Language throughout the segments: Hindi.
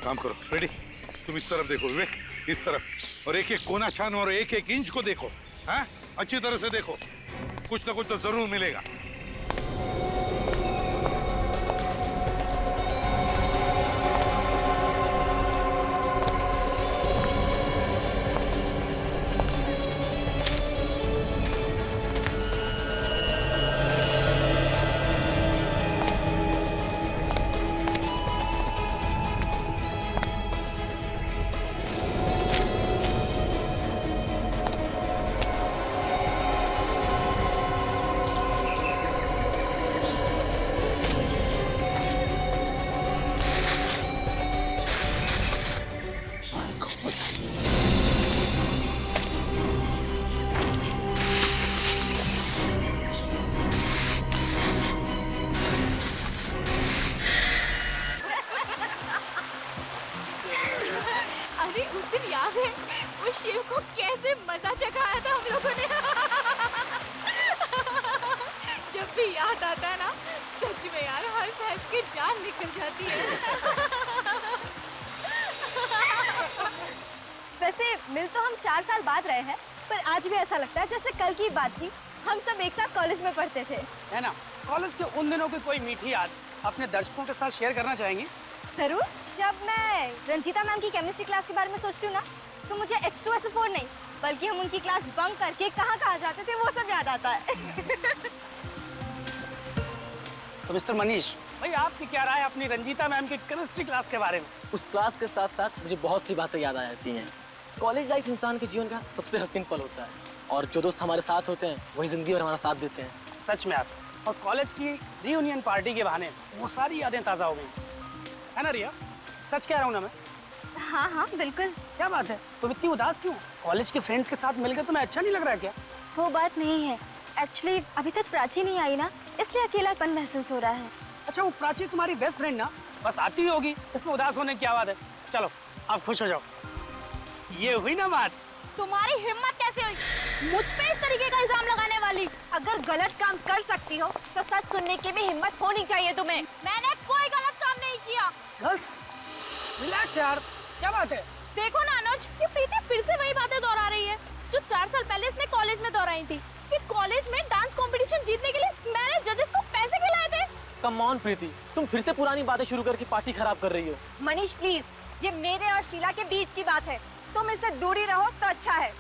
काम करो रेडी, तुम इस तरफ देखो विवेक, इस तरफ, और एक एक कोना छानो और एक एक इंच को देखो, हाँ अच्छी तरह से देखो, कुछ ना कुछ तो जरूर मिलेगा। शिव को कैसे मजा चखाया था हम लोगों ने। जब भी याद आता है ना, सच में यार हंस हंस के जान निकल जाती है। वैसे मिल तो हम 4 साल बाद रहे हैं, पर आज भी ऐसा लगता है जैसे कल की बात थी। हम सब एक साथ कॉलेज में पढ़ते थे, है ना? कॉलेज के उन दिनों की कोई मीठी याद अपने दर्शकों के साथ शेयर करना चाहेंगी? जरूर। जब मैं रंजीता मैम की केमिस्ट्री क्लास के बारे में सोचती हूँ ना, तो मुझे H2SO4 नहीं, बल्कि हम उनकी क्लास बंक करके कहाँ जाते थे वो सब याद आता है। तो मिस्टर मनीष भाई, आपकी क्या राय अपनी रंजीता मैम की केमिस्ट्री क्लास के बारे में? उस क्लास के साथ साथ मुझे बहुत सी बातें याद आ जाती हैं। कॉलेज लाइफ इंसान के जीवन का सबसे हसीन पल होता है, और जो दोस्त हमारे साथ होते हैं वही जिंदगी भर हमारा साथ देते हैं। सच में आप, और कॉलेज की रीयूनियन पार्टी के बहाने वो सारी यादें ताज़ा हो गई, है ना रिया? सच कह रहा हूँ ना मैं? हाँ हाँ बिल्कुल। क्या बात है, तुम इतनी उदास क्यों? कॉलेज के फ्रेंड्स के साथ मिलकर तुम्हें अच्छा नहीं लग रहा है क्या? वो बात नहीं है, एक्चुअली अभी तक प्राची नहीं आई ना, इसलिए अकेलापन महसूस हो रहा है। अच्छा, वो प्राची तुम्हारी बेस्ट फ्रेंड ना, बस आती ही होगी, इसमें उदास होने की क्या बात है? चलो आप खुश हो जाओ। ये हुई ना बात। तुम्हारी हिम्मत कैसे हुई मुझ पे इस तरीके का इल्जाम लगाने वाली? अगर गलत काम कर सकती हो तो सच सुनने की भी हिम्मत होनी चाहिए तुम्हें। मैंने कोई गलत काम नहीं किया। गर्ल्स रिलैक्स यार, क्या बात है? देखो ना अनुज, ये प्रीति फिर से वही बातें दोहरा रही है जो 4 साल पहले इसने कॉलेज में दोहराई थी कि कॉलेज में डांस कंपटीशन जीतने के लिए मैंने जजेस को पैसे खिलाए थे। कम ऑन प्रीति, तुम फिर से पुरानी बातें शुरू करके पार्टी खराब कर रही हो। मनीष प्लीज, ये मेरे और शीला के बीच की बात है, तुम इससे दूरी रहो तो अच्छा है।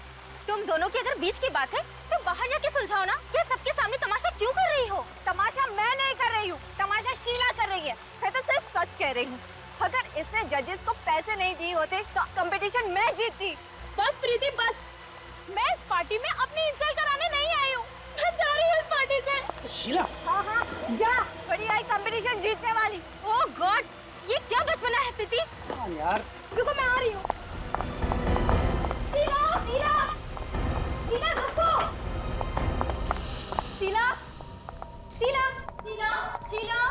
तुम दोनों की अगर बीच की बात है तो बाहर जाके सुलझाओ ना, ये सबके सामने तमाशा क्यों कर रही हो? तमाशा मैं नहीं कर रही हूँ, तमाशा शीला कर रही है। मैं तो सिर्फ सच कह रही हूँ। अगर इसने जजेस को पैसे नहीं दिए होते तो कंपटीशन मैं जीतती। बस प्रीति बस, मैं इस पार्टी में अपनी इंसल्ट कराने नहीं आई हूँ। मैं जा रही हूँ इस पार्टी से। शीला, हाँ हाँ जा, बड़ी आई कंपटीशन जीतने वाली। ओह गॉड, ये क्या बचपना है प्रीति। हाँ यार, रुको मैं आ रही हूँ। शीला शीला शीला रुको। शीला शीला शीला शीला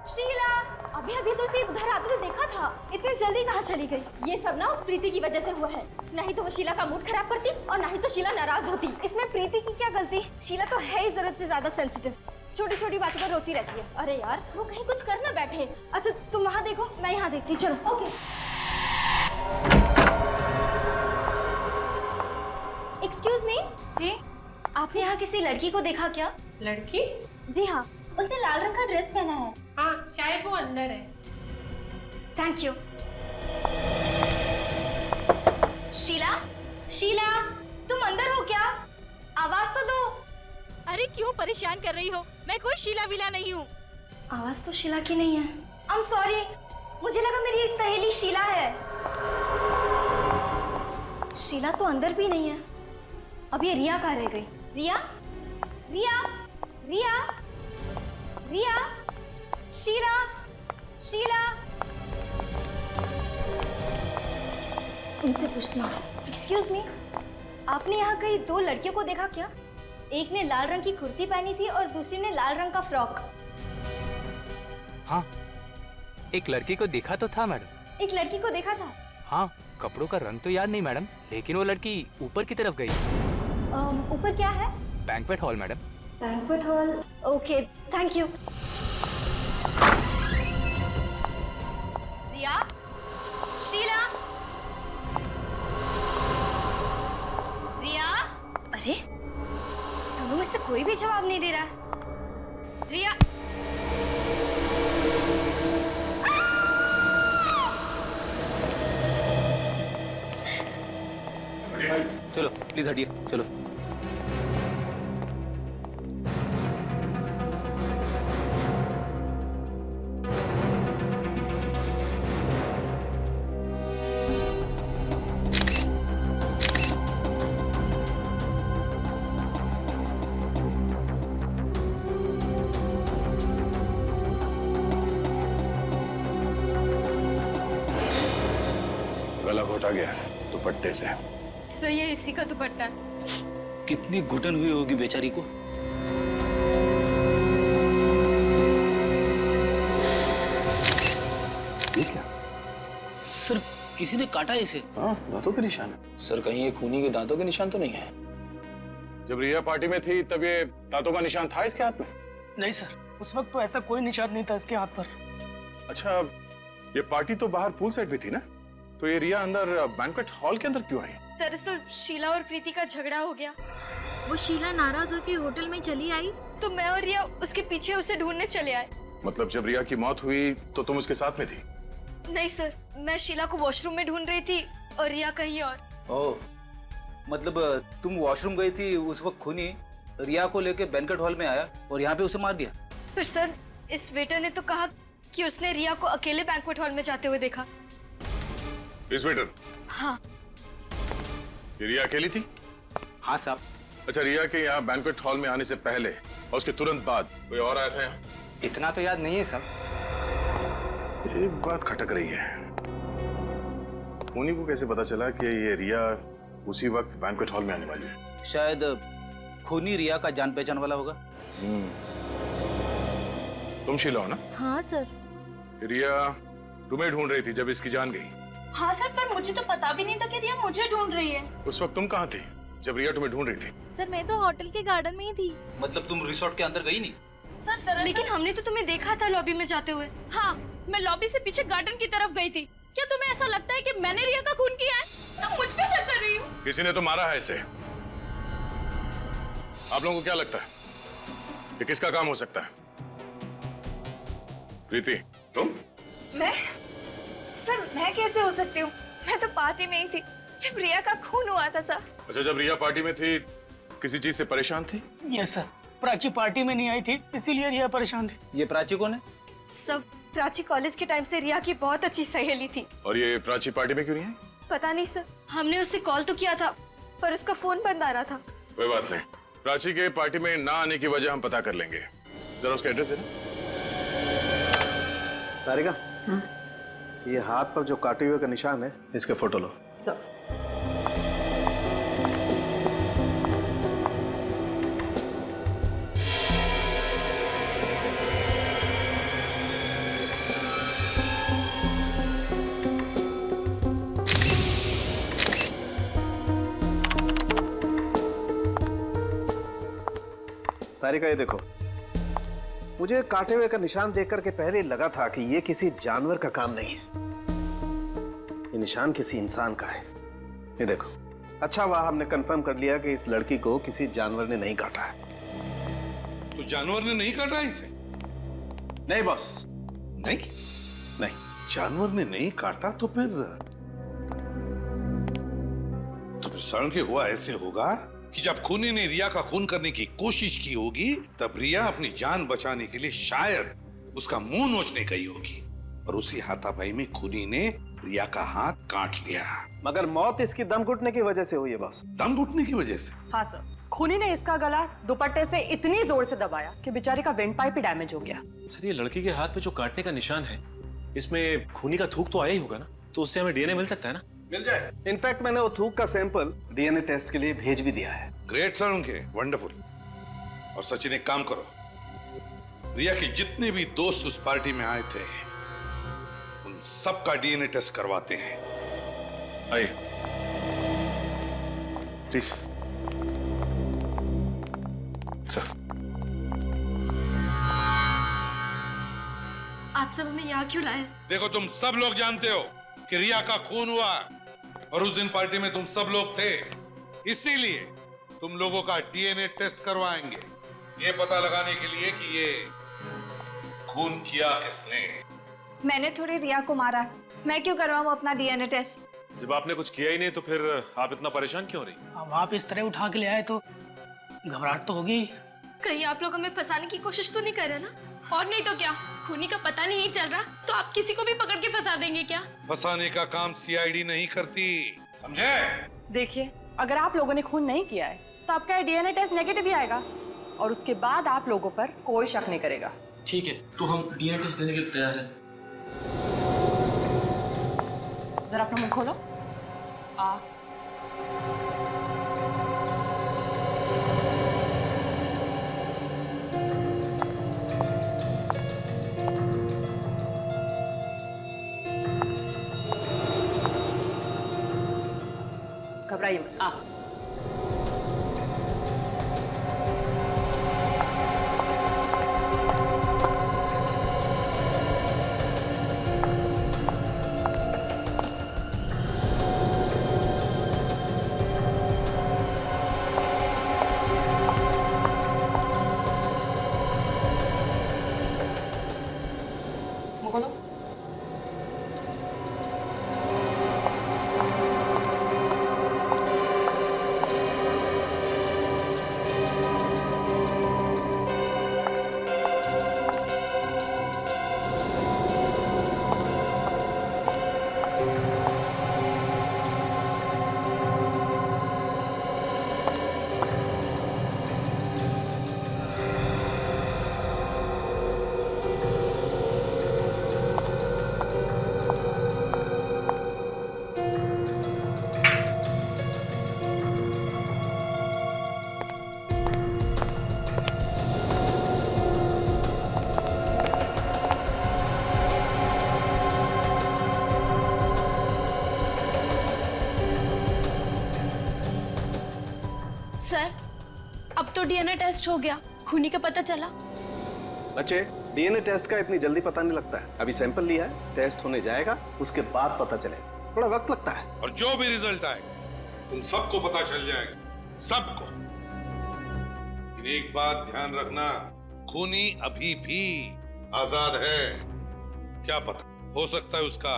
शीला, अभी अभी तो इसे उधर आते हुए देखा था, इतनी जल्दी कहाँ चली गई? ये सब ना उस प्रीति की वजह से हुआ है, नहीं तो वो शीला का मूड खराब करती और नहीं तो शीला नाराज होती। इसमें प्रीति की क्या गलती? शीला तो है ही जरूरत से ज्यादा सेंसिटिव, छोटी छोटी बातों पर रोती रहती है। अरे यार वो कहीं कुछ कर ना बैठे। अच्छा तुम वहाँ देखो, मैं यहाँ देखती। चलो ओके। एक्सक्यूज मी जी, आपने यहाँ किसी लड़की को देखा क्या? लड़की? जी हाँ, उसने लाल रंग का ड्रेस पहना है। हाँ शायद वो अंदर है। Thank you. शीला शीला, तुम अंदर हो क्या? आवाज तो दो। अरे क्यों परेशान कर रही हो? मैं कोई शीला विला नहीं हूँ। आवाज तो शीला की नहीं है। आई एम सॉरी, मुझे लगा मेरी सहेली शीला है। शीला तो अंदर भी नहीं है। अब ये रिया कहाँ रह गई? रिया रिया रिया रिया, शीला शीला, उनसे पूछती हूँ। एक्सक्यूज मी, आपने यहाँ कहीं 2 लड़कियों को देखा क्या? एक ने लाल रंग की कुर्ती पहनी थी और दूसरी ने लाल रंग का फ्रॉक। हाँ, एक लड़की को देखा तो था मैडम। एक लड़की को देखा था? हाँ, कपड़ों का रंग तो याद नहीं मैडम, लेकिन वो लड़की ऊपर की तरफ गई। ऊपर क्या है? Banquet hall madam. Banquet hall, okay thank you. Riya, कोई भी जवाब नहीं दे रहा। रिया, चलो प्लीज हटिए, चलो। गला घोटा गया दुपट्टे से। सही है, इसी का दुपट्टा है। कितनी घुटन हुई होगी बेचारी को। ये क्या? सर किसी ने काटा इसे। हाँ, दांतों के निशान है। सर कहीं ये खूनी के दांतों के निशान तो नहीं है? जब रिया पार्टी में थी तब ये दांतों का निशान था इसके हाथ में? नहीं सर, उस वक्त तो ऐसा कोई निशान नहीं था इसके हाथ पर। अच्छा, ये पार्टी तो बाहर पूल साइड भी थी ना, तो ये रिया अंदर बैंक्वेट हॉल के अंदर क्यों आई? दरअसल शीला और प्रीति का झगड़ा हो गया। वो शीला नाराज होकर होटल में चली आई तो मैं और रिया उसके पीछे उसे ढूंढने चले आए। मतलब जब रिया की मौत हुई तो तुम उसके साथ में थी? नहीं सर, मैं शीला को वॉशरूम में ढूंढ रही थी और रिया कहीं और। ओह, मतलब तुम वॉशरूम गई थी उस वक्त खूनी रिया को लेके बैंक्वेट हॉल में आया और यहाँ पे उसे मार दिया? फिर सर इस वेटर ने तो कहा कि उसने रिया को अकेले बैंक्वेट हॉल में जाते हुए देखा। इस वेटर? हाँ। ये रिया अकेली थी? हाँ साहब। अच्छा, रिया के यहाँ बैंक्वेट हॉल में आने से पहले और उसके तुरंत बाद कोई और आया था यहाँ? इतना तो याद नहीं है साहब। एक बात खटक रही है। खूनी को कैसे पता चला कि ये रिया उसी वक्त बैंक्वेट हॉल में आने वाली है? शायद खूनी रिया का जान पहचान वाला होगा। तुम शीला हो ना? हाँ सर। रिया तुम्हें ढूंढ रही थी जब इसकी जान गई। हाँ सर, पर मुझे तो पता भी नहीं था कि रिया मुझे ढूंढ रही है। उस वक्त तुम कहाँ थी जब रिया तुम्हें ढूंढ रही थी? सर मैं तो होटल के गार्डन में ही थी। मतलब तुम रिसोर्ट के अंदर गई नहीं? सर लेकिन हमने तो तुम्हें देखा था लॉबी में जाते हुए। हाँ, मैं लॉबी से पीछे गार्डन की तरफ गई थी। क्या तुम्हें ऐसा लगता है कि मैंने रिया का खून किया है? तुम मुझ पे शक कर रही हो? किसी ने तो मारा है इसे। आप लोगों को क्या लगता है ये किसका काम हो सकता है? प्रीति, तुम? मैं? सर मैं कैसे हो सकती हूँ? मैं तो पार्टी में ही थी जब रिया का खून हुआ था सर। अच्छा, जब रिया पार्टी में थी किसी चीज से परेशान थी? यस सर, प्राची पार्टी में नहीं आई थी इसीलिए रिया परेशान थी। ये प्राची कौन है? सब प्राची कॉलेज के टाइम से रिया की बहुत अच्छी सहेली थी। और ये प्राची पार्टी में क्यों नहीं है? पता नहीं सर, हमने उससे कॉल तो किया था पर उसका फोन बंद आ रहा था। कोई बात नहीं, प्राची के पार्टी में ना आने की वजह हम पता कर लेंगे। जरा उसका एड्रेस देना। तारिका, ये हाथ पर जो काटे हुए का निशान है, इसके फोटो लो। तारिका, ये देखो, मुझे काटे हुए का निशान देख करके पहले लगा था कि ये किसी जानवर का काम नहीं है, ये निशान किसी इंसान का है। ये देखो, अच्छा हुआ हमने कंफर्म कर लिया कि इस लड़की को किसी जानवर ने नहीं काटा है। तो जानवर ने नहीं काटा इसे? नहीं बॉस, नहीं नहीं। जानवर ने नहीं काटा तो फिर सड़न के हुआ ऐसे होगा कि जब खूनी ने रिया का खून करने की कोशिश की होगी तब रिया अपनी जान बचाने के लिए शायद उसका मुंह नोचने गई होगी और उसी हाथापाई में खूनी ने रिया का हाथ काट लिया। मगर मौत इसकी दम घुटने की वजह से हुई है बॉस। दम घुटने की वजह से? हाँ सर, खूनी ने इसका गला दुपट्टे से इतनी जोर से दबाया कि बेचारी का वेंट पाइप ही डैमेज हो गया। सर ये लड़की के हाथ पे जो काटने का निशान है, इसमें खूनी का थूक तो आया ही होगा ना, तो उससे हमें डीएनए मिल सकता है ना? मिल जाए। इनफैक्ट मैंने वो थूक का सैंपल डीएनए टेस्ट के लिए भेज भी दिया है। ग्रेट सर के, वंडरफुल। और सचिन एक काम करो, रिया के जितने भी दोस्त उस पार्टी में आए थे उन सबका डीएनए टेस्ट करवाते हैं। आइए प्लीज सर। आप सब हमें यहाँ क्यों लाए? देखो, तुम सब लोग जानते हो कि रिया का खून हुआ और उस दिन पार्टी में तुम सब लोग थे, इसीलिए तुम लोगों का डीएनए टेस्ट करवाएंगे। ये पता लगाने के लिए कि ये खून किया किसने। मैंने थोड़ी रिया को मारा, मैं क्यों करवाऊं अपना डीएनए टेस्ट? जब आपने कुछ किया ही नहीं तो फिर आप इतना परेशान क्यों हो रही? अब आप इस तरह उठा के ले आए तो घबराहट तो होगी। कहीं आप लोग हमें फंसाने की कोशिश तो नहीं कर रहे ना? और नहीं तो क्या, खूनी का पता नहीं चल रहा तो आप किसी को भी पकड़ के फंसा देंगे क्या? फंसाने का काम सीआईडी नहीं करती, समझे? देखिए, अगर आप लोगों ने खून नहीं किया है तो आपका डीएनए टेस्ट नेगेटिव ही आएगा और उसके बाद आप लोगों पर कोई शक नहीं करेगा। ठीक है, तो हम डीएनए टेस्ट देने के लिए तैयार हैं। जरा अपना मुंह खोलो। घबराइए मत। मुंह खोलो। सर, अब तो डीएनए टेस्ट हो गया, खूनी का पता चला। बच्चे, डीएनए टेस्ट का इतनी जल्दी पता नहीं लगता है। अभी सैंपल लिया है, टेस्ट होने जाएगा, उसके बाद पता चलेगा। थोड़ा वक्त लगता है। और जो भी रिजल्ट आएगा तुम सबको पता चल जाएगा, सबको। लेकिन एक बात ध्यान रखना, खूनी अभी भी आजाद है। क्या पता, हो सकता है उसका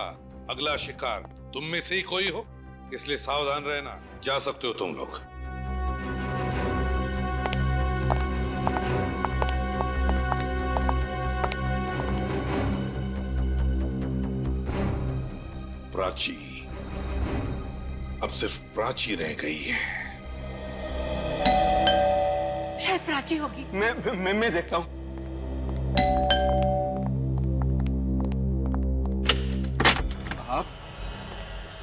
अगला शिकार तुम में से ही कोई हो, इसलिए सावधान रहना। जा सकते हो तुम लोग। प्राची, अब सिर्फ प्राची रह गई है। शायद प्राची होगी। मैं देखता हूँ। आप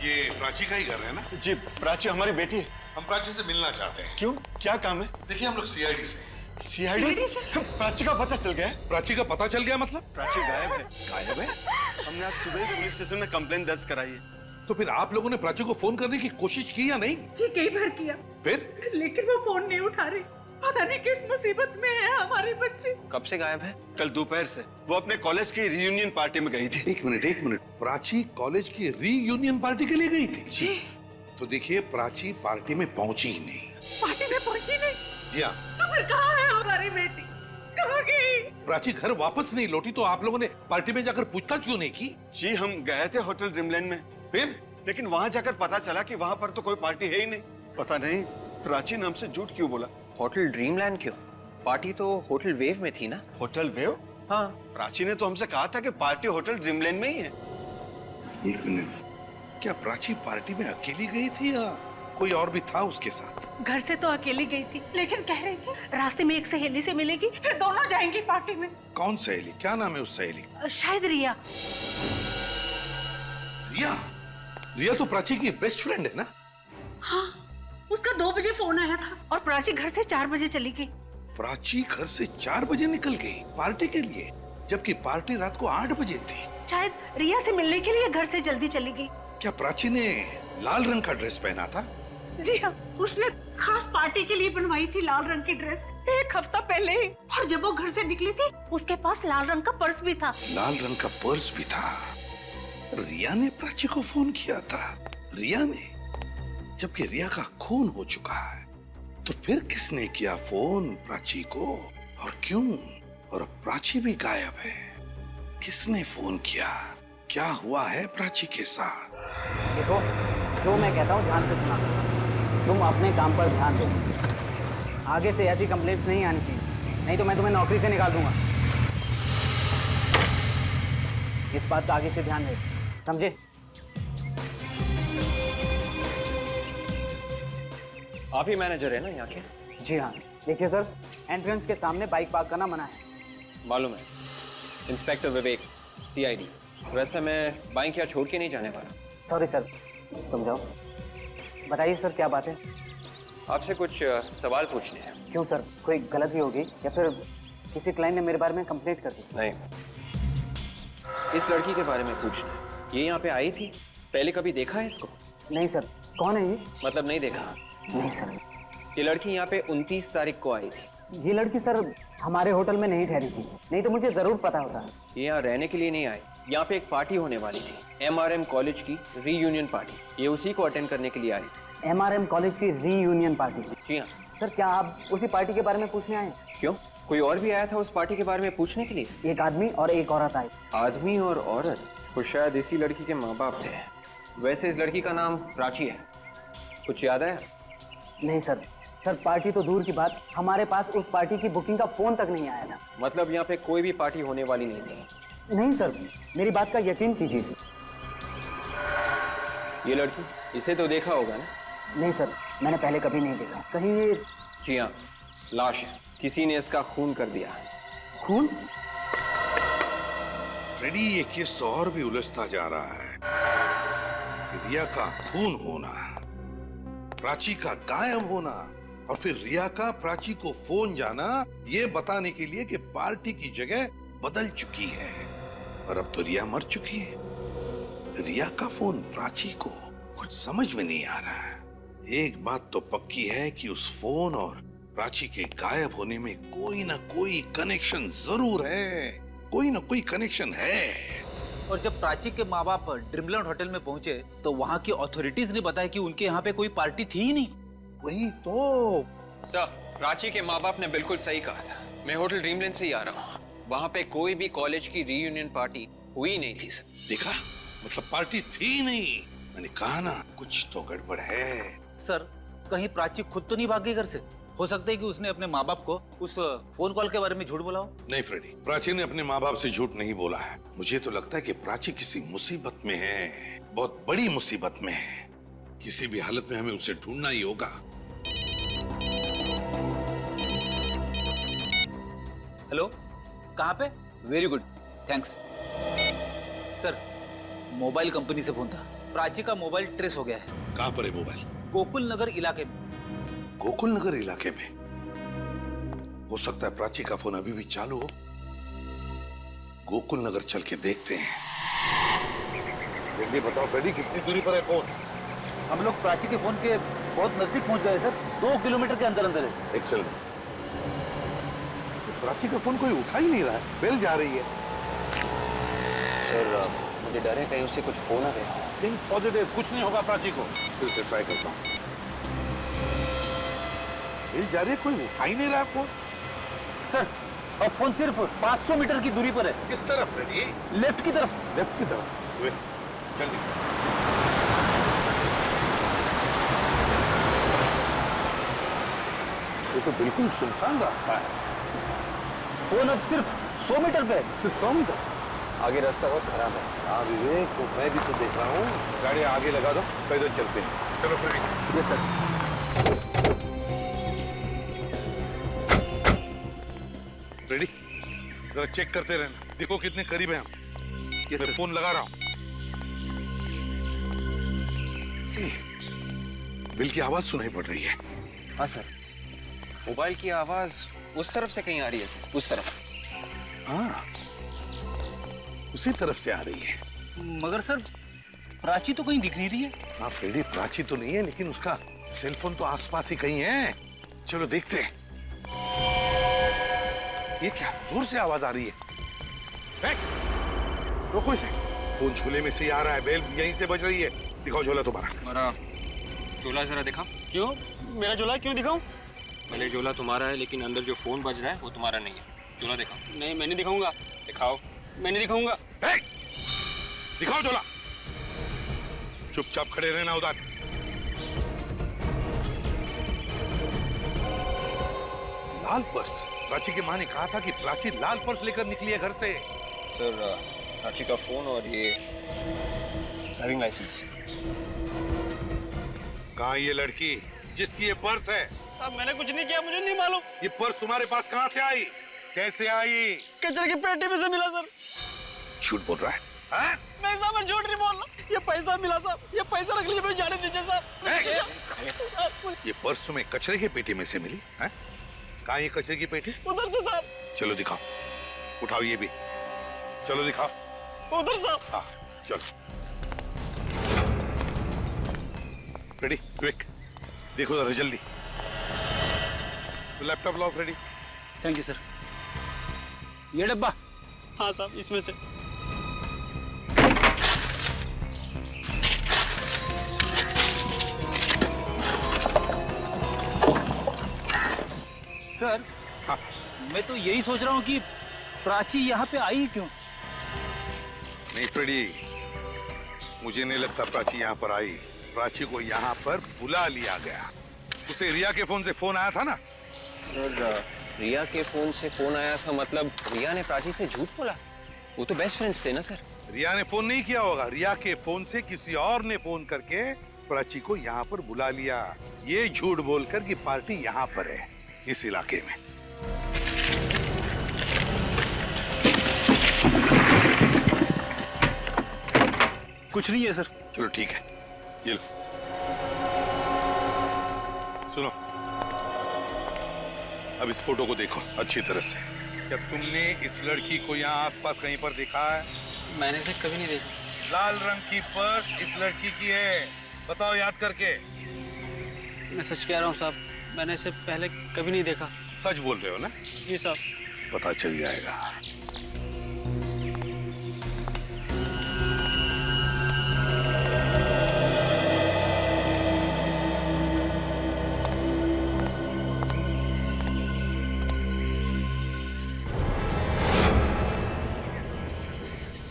ये प्राची का ही घर है ना? जी, प्राची हमारी बेटी है। हम प्राची से मिलना चाहते हैं। क्यों, क्या काम है? देखिए, हम लोग सीआईडी से। सीआईडी से? प्राची का पता चल गया है? प्राची का पता चल गया मतलब? प्राची गायब है। गायब है? हमने आज सुबह ही पुलिस स्टेशन में कंप्लेंट दर्ज कराई है। तो फिर आप लोगों ने प्राची को फोन करने की कोशिश की या नहीं? जी कई बार किया, फिर? लेकिन वो फोन नहीं उठा रही। पता नहीं किस मुसीबत में है हमारी बच्ची। कब से गायब है? कल दोपहर से। वो अपने कॉलेज की रियूनियन पार्टी में गई थी। एक मिनट। प्राची कॉलेज की रीयूनियन पार्टी के लिए गई थी? जी। तो देखिए, प्राची पार्टी में पहुंची ही नहीं। पार्टी में पहुंची नहीं? जी हाँ। तो फिर कहाँ है हमारी बेटी? कहाँ गई? प्राची घर वापस नहीं लौटी, तो आप लोगों ने पार्टी में जाकर पूछताछ क्यों नहीं की? जी, हम गए थे होटल ड्रीमलैंड में। फिर? लेकिन वहाँ जाकर पता चला कि वहाँ पर तो कोई पार्टी है ही नहीं। पता नहीं प्राची नाम से झूठ क्यों बोला। होटल ड्रीमलैंड क्यों? पार्टी तो होटल वेव में थी ना? Hotel wave? हाँ। प्राची ने तो हमसे कहा था कि पार्टी होटल ड्रीमलैंड में ही है। एक मिनट, क्या प्राची पार्टी में अकेली गई थी या कोई और भी था उसके साथ? घर से तो अकेली गई थी, लेकिन कह रही थी रास्ते में एक सहेली से मिलेगी, फिर दोनों जाएंगी पार्टी में। कौन सहेली? क्या नाम है उस सहेली? शायद रिया। रिया? रिया तो प्राची की बेस्ट फ्रेंड है ना? हाँ, उसका 2 बजे फोन आया था और प्राची घर से 4 बजे चली गई। प्राची घर से 4 बजे निकल गई पार्टी के लिए, जबकि पार्टी रात को 8 बजे थी। शायद रिया से मिलने के लिए घर से जल्दी चली गई। क्या प्राची ने लाल रंग का ड्रेस पहना था? जी हाँ, उसने खास पार्टी के लिए बनवाई थी लाल रंग की ड्रेस 1 हफ्ता पहले ही। और जब वो घर से निकली थी, उसके पास लाल रंग का पर्स भी था। लाल रंग का पर्स भी था। रिया ने प्राची को फोन किया था। रिया ने? जबकि रिया का खून हो चुका है, तो फिर किसने किया फोन प्राची को? और क्यों? और प्राची भी गायब है। किसने फोन किया? क्या हुआ है प्राची के साथ? देखो, जो मैं कहता हूँ ध्यान से सुना। तुम अपने काम पर ध्यान दो। आगे से ऐसी कंप्लेंट्स नहीं आनी चाहिए, नहीं तो मैं तुम्हें नौकरी से निकाल दूंगा। इस बात का आगे से ध्यान रहे, समझे? आप ही मैनेजर है ना यहाँ के? जी हाँ। देखिए सर, एंट्रेंस के सामने बाइक पार्क करना मना है। मालूम है, इंस्पेक्टर विवेक, CID। वैसे मैं बाइक यहाँ छोड़ के नहीं जाने वाला। सॉरी सर, तुम जाओ। बताइए सर, क्या बात है? आपसे कुछ सवाल पूछने हैं। क्यों सर, कोई गलती होगी या फिर किसी क्लाइंट ने मेरे बारे में कंप्लेंट कर दी? नहीं, इस लड़की के बारे में पूछना है। ये यहाँ पे आई थी, पहले कभी देखा है इसको? नहीं सर। कौन है ये? मतलब नहीं देखा? नहीं सर। ये लड़की यहाँ पे 29 तारीख को आई थी। ये लड़की सर हमारे होटल में नहीं ठहरी थी, नहीं तो मुझे जरूर पता होता। ये यहाँ रहने के लिए नहीं आई, यहाँ पे एक पार्टी होने वाली थी, MRM कॉलेज की रीयूनियन पार्टी। ये उसी को अटेंड करने के लिए आई। MRM कॉलेज की रीयूनियन पार्टी? जी हाँ। सर, क्या आप उसी पार्टी के बारे में पूछने आए? क्यों, कोई और भी आया था उस पार्टी के बारे में पूछने के लिए? एक आदमी और एक औरत आए। आदमी और औरत? तो शायद इसी लड़की के माँ बाप थे। वैसे इस लड़की का नाम प्राची है, कुछ याद है? नहीं सर। सर, पार्टी तो दूर की बात, हमारे पास उस पार्टी की बुकिंग का फोन तक नहीं आया था। मतलब यहाँ पे कोई भी पार्टी होने वाली नहीं थी? नहीं सर, मेरी बात का यकीन कीजिए। ये लड़की, इसे तो देखा होगा ना? नहीं सर, मैंने पहले कभी नहीं देखा। कहीं ये? जी हाँ, लाश है, किसी ने इसका खून कर दिया। खून? फ्रेडी, ये केस और भी उलझता जा रहा है। रिया का खून होना, प्राची का गायब होना, और फिर रिया का प्राची को फोन जाना, ये बताने के लिए कि पार्टी की जगह बदल चुकी है। और अब तो रिया मर चुकी है। रिया का फोन प्राची को, कुछ समझ में नहीं आ रहा है। एक बात तो पक्की है कि उस फोन और प्राची के गायब होने में कोई ना कोई कनेक्शन जरूर है। कोई ना कोई कनेक्शन है। और जब प्राची के माँ बाप ड्रीमलैंड होटल में पहुंचे तो वहाँ की अथॉरिटीज ने बताया कि उनके यहाँ पे कोई पार्टी थी ही नहीं। वही तो सर, प्राची के माँ बाप ने बिल्कुल सही कहा था। मैं होटल ड्रीमलैंड से ही आ रहा हूँ। वहाँ पे कोई भी कॉलेज की रीयूनियन पार्टी हुई नहीं थी सर। देखा, मतलब पार्टी थी नहीं। मैंने कहा ना, कुछ तो गड़बड़ है। सर, कहीं प्राची खुद तो नहीं भाग गई घर से? हो सकता है कि उसने अपने माँ बाप को उस फोन कॉल के बारे में झूठ बोला हो। नहीं फ्रेडी, प्राची ने अपने माँ बाप से झूठ नहीं बोला है। मुझे तो लगता है कि प्राची किसी मुसीबत में है, बहुत बड़ी मुसीबत में है। किसी भी हालत में हमें उसे ढूंढना ही होगा। हेलो, कहाँ पे? Very good, thanks. Sir, mobile company से फोन था। प्राची का मोबाइल ट्रेस हो गया है। कहाँ पर है मोबाइल? गोकुल नगर इलाके में। गोकुल नगर इलाके में? हो सकता है प्राची का फोन अभी भी चालू हो। गोकुल नगर चल के देखते हैं। जल्दी बताओ फ्रेडी, कितनी दूरी पर है फोन? हम लोग प्राची के फोन के बहुत नजदीक पहुंच गए सर। 2 किलोमीटर के अंदर अंदर है। एक्सेलेंट। प्राची का फोन कोई उठा ही नहीं रहा है, बेल जा रही है। सर, मुझे डर है कहीं उससे कुछ हो ना गया। थिंक पॉजिटिव, कुछ नहीं होगा प्राची को। फिर से ट्राई करता हूँ। बेल जा रही है, कोई उठा ही नहीं रहा फोन। सर, और फोन सिर्फ 500 मीटर की दूरी पर है। किस तरफ फ्रेडी? लेफ्ट की तरफ। लेफ्ट की तरफ। वे, जल्दी। ये तो बिल्कुल सुनसान रास्ता है। फोन अब सिर्फ 100 मीटर पे है। सिर्फ 100 मीटर? आगे रास्ता बहुत खराब है। हाँ विवेक, तो मैं भी तो देख रहा हूँ। गाड़ी आगे लगा दो, पैदल चलते हैं। चलो फ्रेडी। Yes sir. रेडी, जरा चेक करते रहना, देखो कितने करीब है हम। मैं फोन लगा रहा हूं। बिल की आवाज सुनाई पड़ रही है। हाँ सर, मोबाइल की आवाज उस तरफ से कहीं आ रही है सर, उस तरफ। हाँ, उसी तरफ से आ रही है। मगर सर, प्राची तो कहीं दिख नहीं रही है। हाँ फ्रेडी, प्राची तो नहीं है, लेकिन उसका सेलफोन तो आसपास ही कहीं है। चलो देखते हैं। ये क्या जोर से आवाज आ रही है? रोको इसे। फोन झोले में से ही आ रहा है, बेल यहीं से बज रही है। दिखाओ झोला तुम्हारा। मेरा झोला जरा दिखा। क्यों? मेरा झोला क्यों दिखाऊं? भले झोला तुम्हारा है लेकिन अंदर जो फोन बज रहा है वो तुम्हारा नहीं है। झोला दिखाओ। नहीं, मैं नहीं दिखाऊंगा। दिखाओ। मैं नहीं दिखाऊंगा। दिखाओ झोला। चुपचाप खड़े रहना उधर। लाल पर्स। प्राची की माँ ने कहा था कि प्राची लाल पर्स लेकर निकली है घर से। सर, प्राची का फोन और ये ड्राइविंग लाइसेंस। कहाँ ये लड़की जिसकी ये पर्स है? अब मैंने कुछ नहीं किया, मुझे नहीं मालूम। ये पर्स तुम्हारे पास कहाँ से आई? कैसे आई? कचरे की पेटी में से मिला सर। झूठ बोल रहा है? हाँ? नहीं साहब, मैं झूठ नहीं बोल रहा। ये पैसा मिला साहब, ये पैसा रख लीजिए, मुझे जाने दीजिए साहब। ये पर्स तुम्हें कचरे की पेटी में से मिली है? कहाँ ये कचरे की पेटी? उधर से साहब। चलो दिखाओ। उठाओ ये भी। चलो दिखाओ। उधर साहब। हाँ चलो। रेडी? क्विक देखो जरा जल्दी। Laptop lock ready? Thank you sir. ये डब्बा? हाँ साहब, इसमें से। सर, हाँ। मैं तो यही सोच रहा हूँ कि प्राची यहाँ पे आई क्यों? नहीं फ्रेडी, मुझे नहीं लगता प्राची यहाँ पर आई। प्राची को यहाँ पर बुला लिया गया। उसे रिया के फोन से फोन आया था ना? सर, रिया के फोन से फोन आया था मतलब रिया ने प्राची से झूठ बोला? वो तो बेस्ट फ्रेंड्स थे ना सर। रिया ने फोन नहीं किया होगा। रिया के फोन से किसी और ने फोन करके प्राची को यहाँ पर बुला लिया। ये झूठ बोलकर कि पार्टी यहाँ पर है, इस इलाके में। कुछ नहीं है सर। चलो ठीक है, ये लो। सुनो, अब इस फोटो को देखो अच्छी तरह से। क्या तुमने इस लड़की को यहाँ आसपास कहीं पर देखा है? मैंने इसे कभी नहीं देखा। लाल रंग की पर्स इस लड़की की है। बताओ याद करके। मैं सच कह रहा हूँ साहब, मैंने इसे पहले कभी नहीं देखा। सच बोल रहे हो ना? जी साहब। पता चल जाएगा।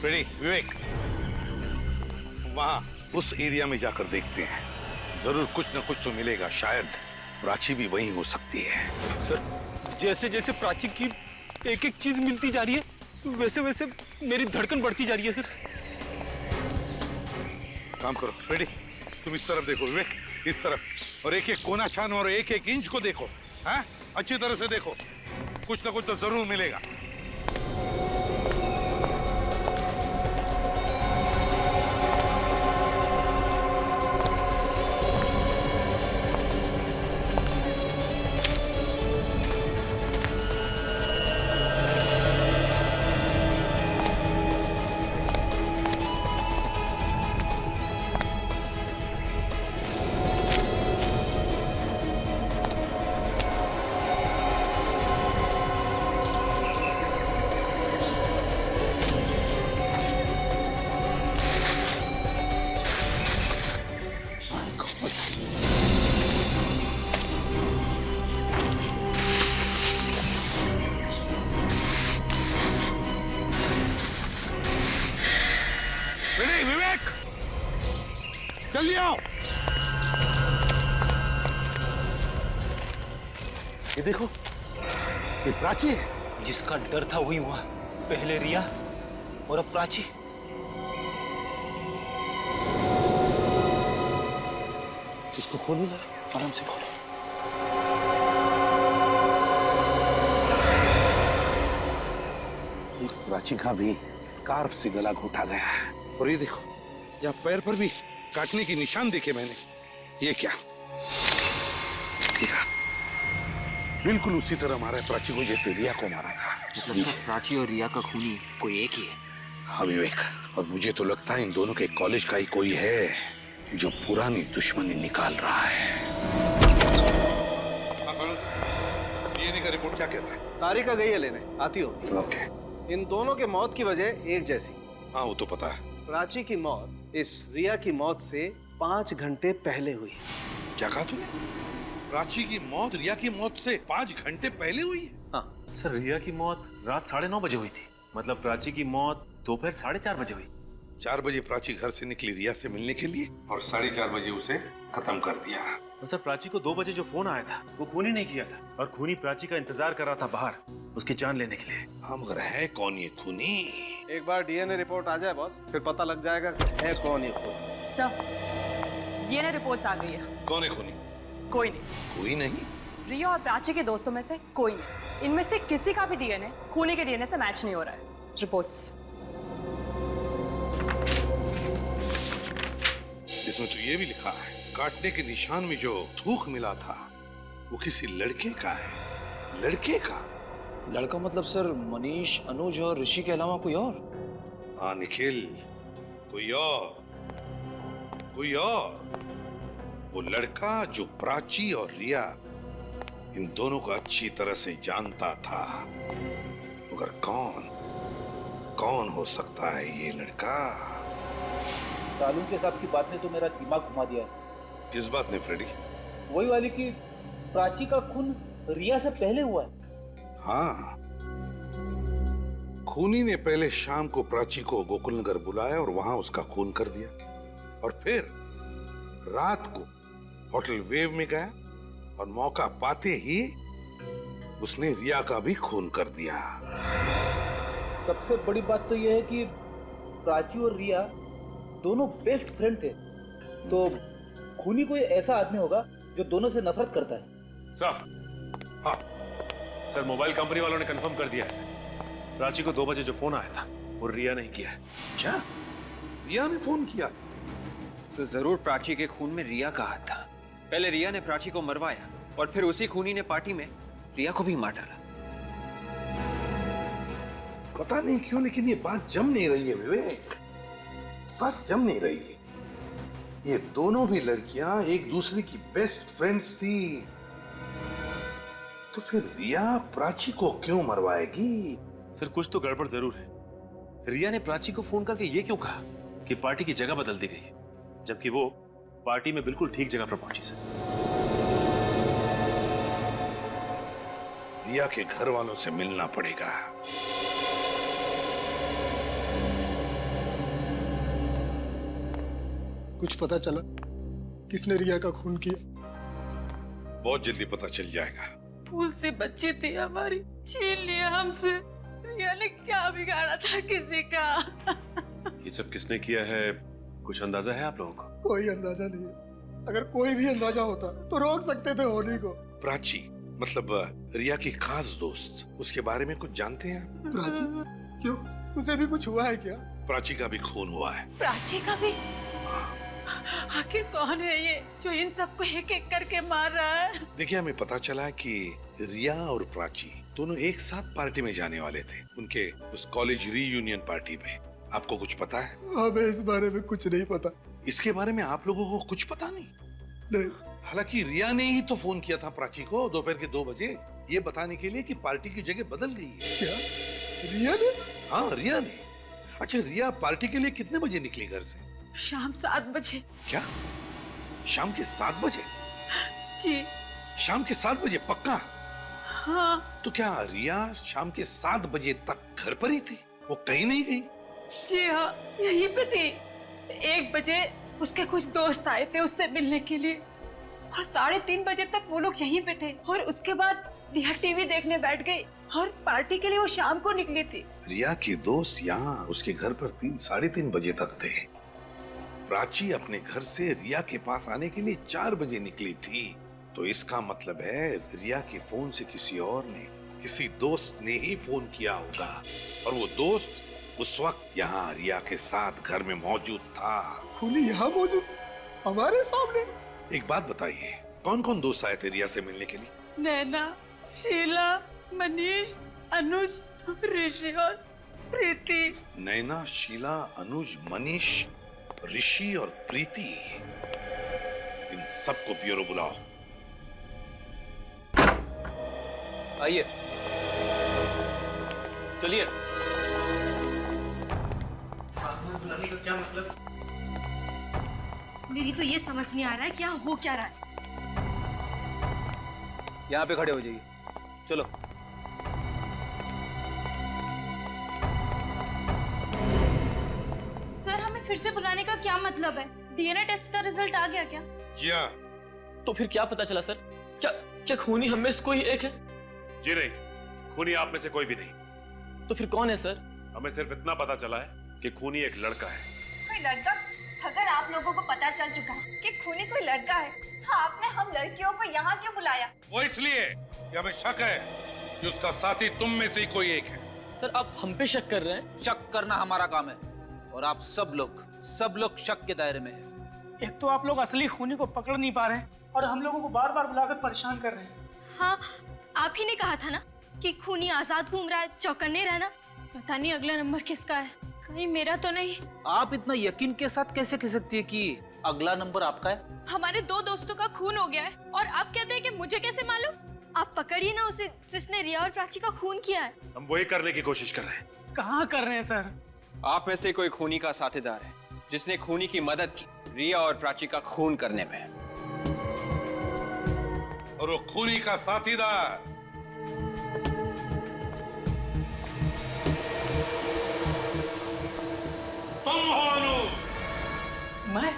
रेडी विवेक? वहां उस एरिया में जाकर देखते हैं, जरूर कुछ न कुछ तो मिलेगा। शायद प्राची भी वहीं हो सकती है। सर, जैसे जैसे प्राची की एक एक चीज मिलती जा रही है वैसे वैसे मेरी धड़कन बढ़ती जा रही है सर। काम करो रेडी, तुम इस तरफ देखो विवेक, इस तरफ, और एक एक कोना छानो और एक एक इंच को देखो। हाँ, अच्छी तरह से देखो, कुछ न कुछ तो जरूर मिलेगा। विवेक, जल्दी आओ। ये देखो, ये प्राची है। जिसका डर था वही हुआ। पहले रिया और अब प्राची। इसको खोलो जरा, आराम से खोलो। प्राची का भी स्कार्फ से गला घोटा गया है। और ये देखो, यहाँ पैर पर भी काटने की निशान देखे मैंने। ये क्या? देखा, बिल्कुल उसी तरह मारा है प्राची को जैसे रिया को मारा था। मतलब प्राची और रिया का खूनी कोई एक ही है? हाँ विवेक, और मुझे तो लगता है इन दोनों के कॉलेज का ही कोई है जो पुरानी दुश्मनी निकाल रहा है। ये का रिपोर्ट क्या कहता है? तारिका गई है लेने, आती होगी। ओके। इन दोनों के मौत की वजह एक जैसी। हाँ वो तो पता है। प्राची की मौत इस रिया की मौत से 5 घंटे पहले हुई। क्या कहा तूने? प्राची की मौत रिया की मौत से 5 घंटे पहले हुई है। हाँ सर, रिया की मौत रात 9:30 बजे हुई थी। मतलब प्राची की मौत दोपहर 4:30 बजे हुई। 4 बजे प्राची घर से निकली रिया से मिलने के लिए और 4:30 बजे उसे खत्म कर दिया। और सर प्राची को 2 बजे जो फोन आया था वो खूनी नहीं किया था, और खूनी प्राची का इंतजार कर रहा था बाहर उसकी जान लेने के लिए। हाँ मगर है कौन ये खूनी? एक बार डीएनए रिपोर्ट आ जाए बॉस, फिर पता लग जाएगा है कौन ये खूनी। सर डीएनए रिपोर्ट्स आ गई है। कौन है खूनी? कोई नहीं। कोई नहीं? रिया और प्राची के दोस्तों में से कोई नहीं। इनमें से किसी का भी डीएनए खूनी के डीएनए से मैच नहीं हो रहा है। रिपोर्ट्स। इसमें तो ये भी लिखा है काटने के निशान में जो थूक मिला था वो किसी लड़के का है। लड़के का? लड़का मतलब सर मनीष, अनुज और ऋषि के अलावा कोई और? हाँ निखिल, कोई और। कोई और। वो लड़का जो प्राची और रिया इन दोनों को अच्छी तरह से जानता था। मगर कौन हो सकता है ये लड़का? तालुम के साहब की बात ने तो मेरा दिमाग घुमा दिया है। किस बात ने फ्रेडी? वही वाली कि प्राची का खून रिया से पहले हुआ है। हाँ, खूनी ने पहले शाम को प्राची को गोकुलनगर बुलाया और वहां उसका खून कर दिया, और फिर रात को होटल वेव में गया और मौका पाते ही उसने रिया का भी खून कर दिया। सबसे बड़ी बात तो यह है कि प्राची और रिया दोनों बेस्ट फ्रेंड थे, तो खूनी कोई ऐसा आदमी होगा जो दोनों से नफरत करता है। सर हाँ सर, मोबाइल कंपनी वालों ने कंफर्म कर दिया है इसे। प्राची को 2 बजे जो फोन आया था वो रिया नहीं किया है। क्या? रिया ने फोन किया? तो जरूर प्राची के खून में रिया का हाथ था। पहले रिया ने प्राची को मरवाया और फिर उसी खूनी ने पार्टी में रिया को भी मार डाला। पता नहीं क्यों लेकिन ये बात जम नहीं रही है विवेक, बात जम नहीं रही है। ये दोनों भी लड़कियां एक दूसरे की बेस्ट फ्रेंड्स थी, तो फिर रिया प्राची को क्यों मरवाएगी? सर कुछ तो गड़बड़ जरूर है। रिया ने प्राची को फोन करके ये क्यों कहा कि पार्टी की जगह बदल दी गई, जबकि वो पार्टी में बिल्कुल ठीक जगह पर पहुंची। सर रिया के घर वालों से मिलना पड़ेगा। कुछ पता चला किसने रिया का खून किया? बहुत जल्दी पता चल जाएगा। फूल से बच्ची थी हमारी, छीन लिया हमसे। रिया ने क्या बिगाड़ा था किसी का? ये सब किसने किया है कुछ अंदाजा है आप लोगों को? कोई अंदाजा नहीं है। अगर कोई भी अंदाजा होता तो रोक सकते थे होली को। प्राची मतलब रिया की खास दोस्त, उसके बारे में कुछ जानते हैं आप? प्राची? क्यों, उसे भी कुछ हुआ है क्या? प्राची का भी खून हुआ है। प्राची का भी? आखिर कौन है ये जो इन सबको एक एक करके मार रहा है? देखिए हमें पता चला कि रिया और प्राची दोनों एक साथ पार्टी में जाने वाले थे, उनके उस कॉलेज रीयूनियन पार्टी में। आपको कुछ पता है? हमें इस बारे में कुछ नहीं पता। इसके बारे में आप लोगों को कुछ पता नहीं? नहीं। हालांकि रिया ने ही तो फोन किया था प्राची को दोपहर के 2 बजे ये बताने के लिए कि पार्टी की जगह बदल गई है। क्या रिया ने? हाँ रिया ने। अच्छा रिया पार्टी के लिए कितने बजे निकली घर से? शाम 7 बजे। क्या शाम के 7 बजे? जी शाम के 7 बजे पक्का? हाँ। तो क्या रिया शाम के 7 बजे तक घर पर ही थी, वो कहीं नहीं गई? जी हाँ, यहीं पे थी। 1 बजे उसके कुछ दोस्त आए थे उससे मिलने के लिए, और 3:30 बजे तक वो लोग यहीं पे थे, और उसके बाद रिया टीवी देखने बैठ गई, और पार्टी के लिए वो शाम को निकली थी। रिया के दोस्त यहाँ उसके घर पर 3-3:30 बजे तक थे। प्राची अपने घर से रिया के पास आने के लिए 4 बजे निकली थी, तो इसका मतलब है रिया के फोन से किसी और ने, किसी दोस्त ने ही फोन किया होगा, और वो दोस्त उस वक्त यहाँ रिया के साथ घर में मौजूद था। खूनी यहाँ मौजूद हमारे सामने? एक बात बताइए, कौन कौन दोस्त आए थे रिया से मिलने के लिए? नैना, शीला, मनीष, अनुज, ऋषि और प्रीति। नैना, शीला, अनुज, मनीष, ऋषि और प्रीति, इन सबको ब्यूरो बुलाओ। आइए। चलिए। बुलाने का क्या मतलब? मेरी तो ये समझ नहीं आ रहा है क्या हो क्या रहा है। यहाँ पे खड़े हो जाइए। चलो। सर हमें फिर से बुलाने का क्या मतलब है? डीएनए टेस्ट का रिजल्ट आ गया क्या? जी हाँ। तो फिर क्या पता चला सर? क्या क्या खूनी हम में से कोई एक है? जी नहीं, खूनी आप में से कोई भी नहीं। तो फिर कौन है सर? हमें सिर्फ इतना पता चला है कि खूनी एक लड़का है। कोई लड़का? अगर आप लोगों को पता चल चुका है कि खूनी कोई लड़का है, तो आपने हम लड़कियों को यहाँ क्यों बुलाया? वो इसलिए कि हमें शक है कि उसका साथी तुम में से ही कोई एक है। सर आप हम पे शक कर रहे हैं? शक करना हमारा काम है और आप सब लोग शक के दायरे में हैं। एक तो आप लोग असली खूनी को पकड़ नहीं पा रहे हैं और हम लोगों को बार बार बुलाकर परेशान कर रहे हैं। हाँ, आप ही ने कहा था ना कि खूनी आजाद घूम रहा है, चौकन्ने रहना। पता नहीं अगला नंबर किसका है, कहीं मेरा तो नहीं। आप इतना यकीन के साथ कैसे कह सकती है कि अगला नंबर आपका है? हमारे 2 दोस्तों का खून हो गया है और आप कहते हैं कि मुझे कैसे मालूम? आप पकड़िए ना उसे जिसने रिया और प्राची का खून किया है। हम वही करने की कोशिश कर रहे हैं। कहाँ कर रहे हैं सर? आप में से कोई खूनी का साथीदार है जिसने खूनी की मदद की रिया और प्राची का खून करने में। और वो खूनी का साथीदार तुम हो अनु। मैं?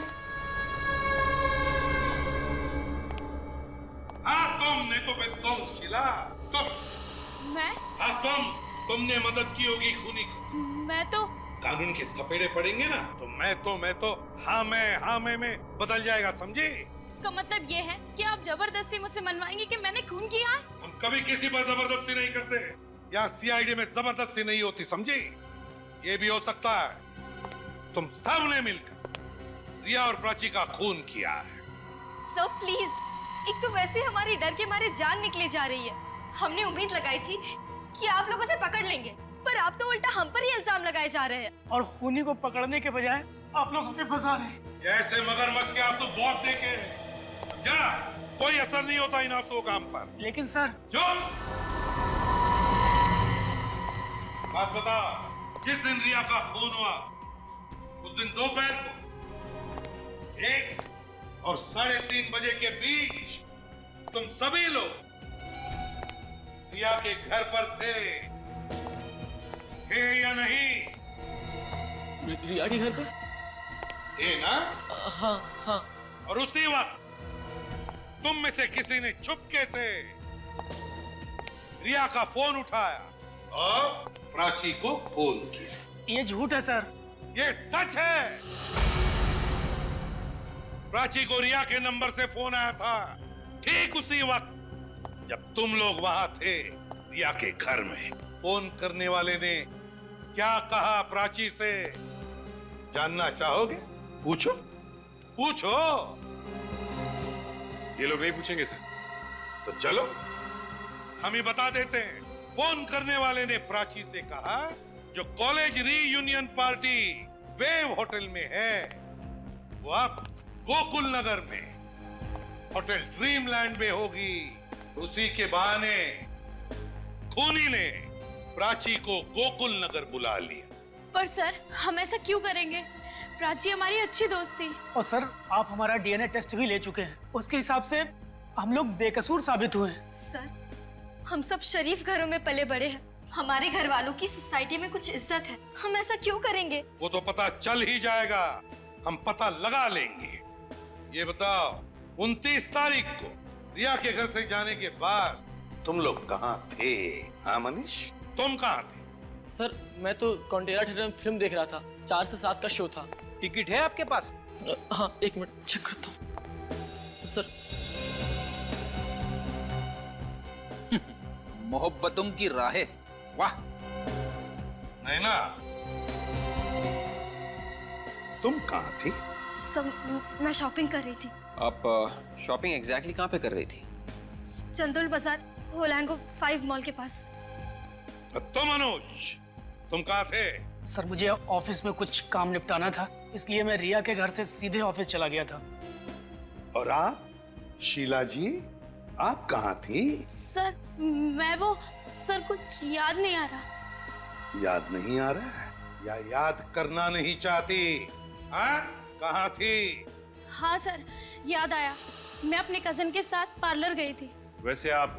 हाँ तुम, नहीं तो फिर तुम शीला, तुम। मैं? हाँ तुमने मदद की होगी खूनी को। मैं तो कानून के थपेड़े पड़ेंगे ना तो मैं तो हाँ मैं बदल जाएगा, समझे? इसका मतलब ये है कि आप जबरदस्ती मुझसे मनवाएंगे कि मैंने खून किया है? हम कभी किसी पर जबरदस्ती नहीं करते, या सीआईडी में जबरदस्ती नहीं होती, समझे? ये भी हो सकता है तुम सब ने मिलकर रिया और प्राची का खून किया है। सर प्लीज, एक तो वैसे हमारी डर के मारे जान निकले जा रही है। हमने उम्मीद लगाई थी कि आप लोग उसे पकड़ लेंगे, पर आप तो उल्टा हम पर ही इल्जाम लगाए जा रहे हैं। और खूनी को पकड़ने के बजाय आप लोग हमें फंसा रहे हैं। ऐसे मगरमच्छ के आंसू बहुत देखे, समझा? कोई असर नहीं होता इन आंसुओं का हम पर। लेकिन सर जो बात बता, जिस दिन रिया का खून हुआ उस दिन दोपहर को 1 और 3:30 बजे के बीच तुम सभी लोग रिया के घर पर थे या नहीं? रिया के घर पे? थे ना? हाँ। और उसी वक्त तुम में से किसी ने चुपके से रिया का फोन उठाया और प्राची को फोन किया। ये झूठ है सर। ये सच है। प्राची को रिया के नंबर से फोन आया था ठीक उसी वक्त जब तुम लोग वहां थे रिया के घर में। फोन करने वाले ने क्या कहा प्राची से जानना चाहोगे? पूछो। ये लोग नहीं पूछेंगे सर। तो चलो हम ही बता देते हैं। फोन करने वाले ने प्राची से कहा जो college reunion party wave hotel में है वो अब गोकुल नगर में होटल ड्रीमलैंड में होगी। उसी के बहाने खूनी ने प्राची को गोकुल नगर बुला लिया। पर सर हम ऐसा क्यों करेंगे? प्राची हमारी अच्छी दोस्त थी। और सर आप हमारा डीएनए टेस्ट भी ले चुके हैं, उसके हिसाब से हम लोग बेकसूर साबित हुए हैं। सर हम सब शरीफ घरों में पले बड़े हैं, हमारे घर वालों की सोसाइटी में कुछ इज्जत है, हम ऐसा क्यों करेंगे? वो तो पता चल ही जाएगा, हम पता लगा लेंगे। ये बताओ 29 तारीख को रिया के घर से जाने के बाद तुम लोग कहाँ थे? हाँ मनीष, तुम कहाँ थे? सर मैं तो कॉन्टेरा थिएटर में फिल्म देख रहा था, 4 से 7 का शो था। टिकट है आपके पास? हाँ 1 मिनट चेक करता हूँ सर। मोहब्बतों की राहें, वाह। नहीं ना, तुम कहाँ थी? सब मैं शॉपिंग कर रही थी। आप शॉपिंग एग्जैक्टली कहाँ पे कर रही थी? चंदोल बाजार होलांगो 5 मॉल के पास। तुम अनुज, तुम कहाँ थे? सर मुझे ऑफिस में कुछ काम निपटाना था, इसलिए मैं रिया के घर से सीधे ऑफिस चला गया था। और आप शीला जी, आप कहाँ थी? सर मैं वो, सर कुछ याद नहीं आ रहा। याद नहीं आ रहा है या याद करना नहीं चाहती? हाँ, कहाँ थी? हाँ सर याद आया, मैं अपने कजन के साथ पार्लर गई थी। वैसे आप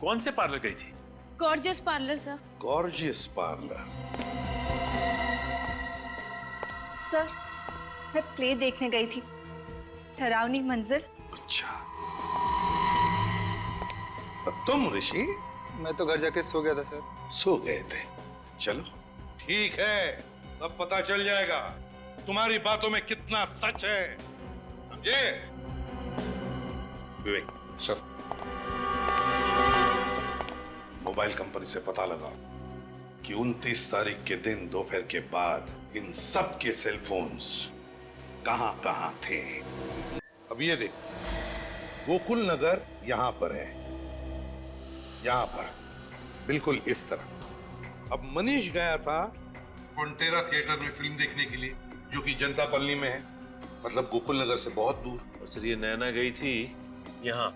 कौन से पार्लर गई थी? Gorgeous parlour sir. Gorgeous parlour? Sir मैं प्ले देखने गई थी, डरावनी मंजिल। अच्छा, तुम ऋषि? मैं तो घर जाके सो गया था सर। सो गए थे? चलो ठीक है, सब पता चल जाएगा तुम्हारी बातों में कितना सच है, समझे? विवेक सर, मोबाइल कंपनी से पता लगा कि 29 तारीख के दिन दोपहर के बाद इन सब के सेल फोन्स कहां थे। अब ये देखो, गोकुल नगर यहां पर है, यहां पर बिल्कुल इस तरह। अब मनीष गया था फोंटेरा थिएटर में फिल्म देखने के लिए, जो कि जनता कॉलोनी में है, मतलब गोकुल नगर से बहुत दूर। और सर ये नैना गई थी यहाँ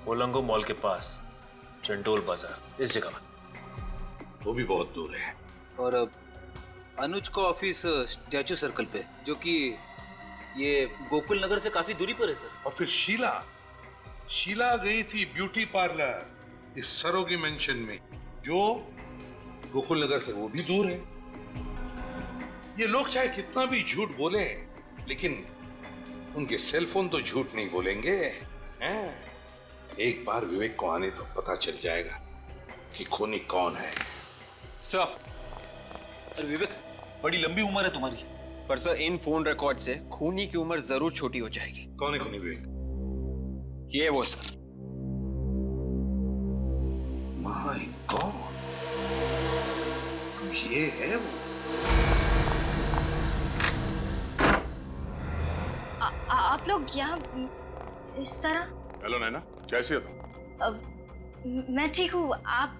ओलंगो मॉल के पास, चंडोल बाजार, इस जगह पर। वो भी बहुत दूर है। और अनुज का ऑफिस स्टैचू सर्कल पे, जो कि ये गोकुल नगर से काफी दूरी पर है सर। और फिर शीला गई थी ब्यूटी पार्लर इस सरोगी मेंशन में, जो गोकुल नगर से वो भी दूर है। ये लोग चाहे कितना भी झूठ बोले, लेकिन उनके सेलफोन तो झूठ नहीं बोलेंगे हैं? एक बार विवेक को आने तो पता चल जाएगा कि खूनी कौन है। सर, अरे विवेक, बड़ी लंबी उम्र है तुम्हारी। पर सर इन फोन रिकॉर्ड से खूनी की उम्र जरूर छोटी हो जाएगी। कौन है खूनी विवेक? ये वो सर। माय गॉड, तो ये है वो। आप लोग यहाँ इस तरह? हेलो नैना, कैसी हो तुम? मैं ठीक हूँ, आप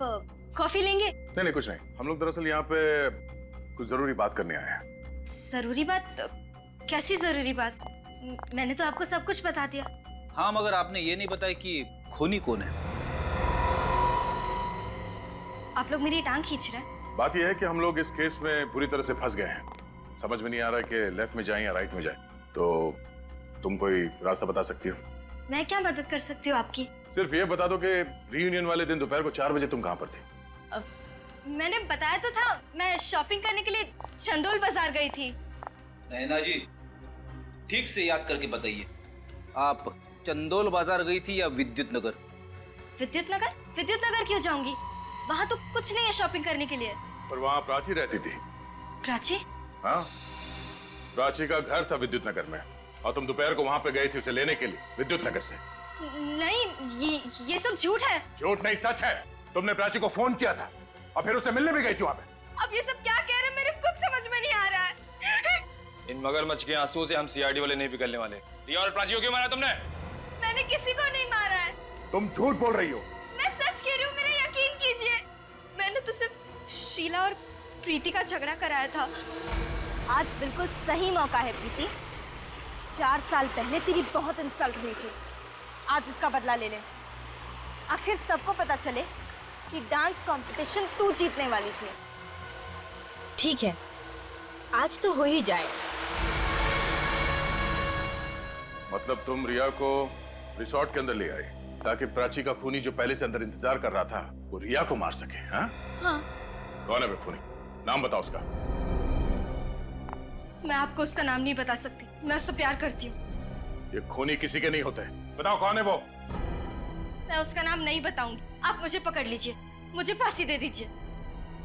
कॉफी लेंगे? नहीं कुछ नहीं, हम लोग दरअसल यहाँ पे कुछ जरूरी बात करने आए हैं। जरूरी बात? कैसी जरूरी बात? मैंने तो आपको सब कुछ बता दिया। हाँ, मगर आपने ये नहीं बताया कि खूनी कौन है। आप लोग मेरी टांग खींच रहे हैं। बात यह है कि हम लोग इस केस में बुरी तरह से फंस गए हैं। समझ में नहीं आ रहा कि लेफ्ट में जाएं या राइट में जाएं। तो तुम कोई रास्ता बता सकती हो? मैं क्या मदद कर सकती हूँ आपकी? सिर्फ ये बता दो कि रीयूनियन वाले दिन दोपहर को 4 बजे तुम कहाँ पर थी? मैंने बताया तो था, मैं शॉपिंग करने के लिए चंदोल बाजार गई थी। नैना जी, ठीक से याद करके बताइए, आप चंदोल बाजार गई थी या विद्युत नगर? विद्युत नगर? विद्युत नगर क्यों जाऊंगी? वहाँ तो कुछ नहीं है शॉपिंग करने के लिए। पर वहाँ प्राची रहती थी। प्राची? हाँ, प्राची का घर था विद्युत नगर में, और तुम दोपहर को वहाँ पे गई थी उसे लेने के लिए विद्युत नगर से। नहीं, ये सब झूठ है। झूठ नहीं, सच है। तुमने प्राची को फोन किया था और फिर उसे मिलने भी गई थी वहाँ पे। अब ये सब क्या कह रहे हैं, मेरे कुछ समझ में नहीं आ रहा है। इन मगरमच्छ के आंसुओं से हम सीआईडी वाले नहीं पिघलने वाले। रिया और प्राची को क्यों मारा तुमने? मैंने किसी को नहीं मारा है। तुम झूठ बोल रही हो। मैं सच कह रही हूँ, मेरा यकीन कीजिए। मैंने तो सिर्फ शीला और प्रीति का झगड़ा कराया था। आज बिल्कुल सही मौका है प्रीति। 4 साल पहले तेरी बहुत इंसल्ट हुई थी, आज उसका बदला ले ले। आखिर सबको पता चले कि डांस कंपटीशन तू जीतने वाली थी। ठीक है, आज तो हो ही जाए। मतलब तुम रिया को रिसोर्ट के अंदर ले आए ताकि प्राची का खूनी जो पहले से अंदर इंतजार कर रहा था वो रिया को मार सके? हाँ? हाँ। कौन है वो खूनी? नाम बताओ उसका। मैं आपको उसका नाम नहीं बता सकती, मैं उससे प्यार करती हूँ। ये खूनी किसी के नहीं होते। बताओ कौन है वो? मैं उसका नाम नहीं बताऊंगी, आप मुझे पकड़ लीजिए, मुझे फांसी दे दीजिए।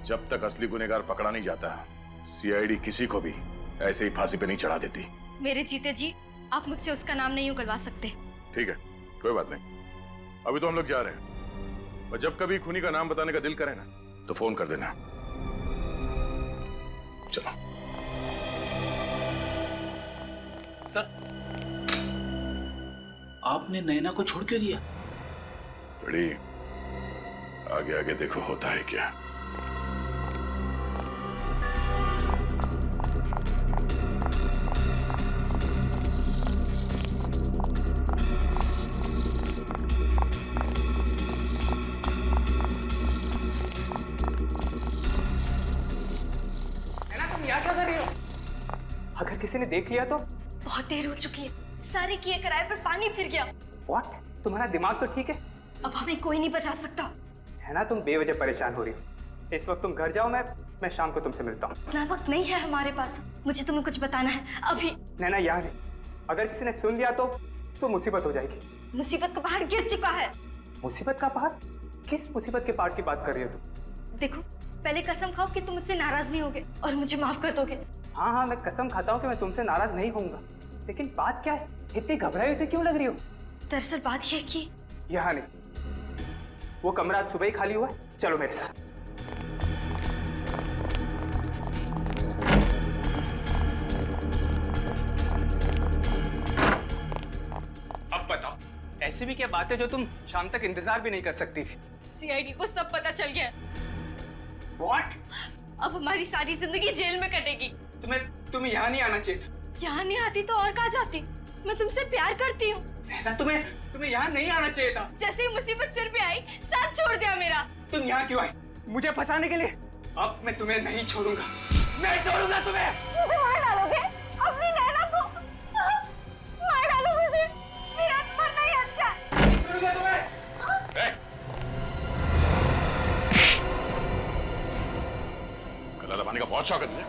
जब तक असली गुनहगार पकड़ा नहीं जाता, सीआईडी किसी को भी ऐसे ही फांसी पे नहीं चढ़ा देती। मेरे जीते जी आप मुझसे उसका नाम नहीं उगलवा सकते। ठीक है, कोई बात नहीं। अभी तो हम लोग जा रहे हैं, और जब कभी खूनी का नाम बताने का दिल करे ना तो फोन कर देना। चलो। सर, आपने नैना को छोड़ के दिया? बड़ी आगे आगे देखो होता है क्या। अगर किसी ने देख लिया तो? बहुत देर हो चुकी है, सारे किए कराए पर पानी फिर गया। व्हाट? तुम्हारा दिमाग तो ठीक है? अब हमें कोई नहीं बचा सकता। है ना, तुम बेवजह परेशान हो रही हो। इस वक्त तुम घर जाओ, मैं शाम को तुमसे मिलता हूँ। इतना वक्त नहीं है हमारे पास, मुझे तुम्हें कुछ बताना है अभी। नैना यहाँ नहीं, अगर किसी ने सुन लिया तो मुसीबत हो जाएगी। मुसीबत का पहाड़ गिर चुका है। मुसीबत का पहाड़? किस मुसीबत के पहाड़ की बात कर रही हो तुम? देखो, पहले कसम खाओ कि तुम मुझसे नाराज नहीं होगे और मुझे माफ कर दोगे। हाँ, मैं कसम खाता हूँ कि मैं तुमसे नाराज नहीं होऊंगा, लेकिन बात क्या है? इतनी घबराई हुई से क्यों लग रही हो? दरअसल बात यह है कि यहाँ नहीं, वो कमरा आज सुबह ही खाली हुआ है, चलो मेरे साथ। अब बताओ, ऐसी भी क्या बात है जो तुम शाम तक इंतजार भी नहीं कर सकती थी? सीआईडी को सब पता चल गया। What? अब हमारी सारी जिंदगी जेल में कटेगी। तुम्हें यहाँ नहीं आना चाहिए था। यहाँ नहीं आती तो और कहाँ जाती? मैं तुमसे प्यार करती हूँ। तुम्हें यहाँ नहीं आना चाहिए था। जैसे ही मुसीबत सिर पे आई, साथ छोड़ दिया मेरा। तुम यहाँ क्यों आई? मुझे फंसाने के लिए? अब मैं तुम्हें नहीं छोड़ूंगा, नहीं छोड़ूंगा तुम्हें। मुझे मार डालोगे? अपनी नैना को मार डालो मुझे। मेरा मरना ही अच्छा है। छोड़ूंगा तुम्हें। गला दबाने का बहुत शौक है तुझे?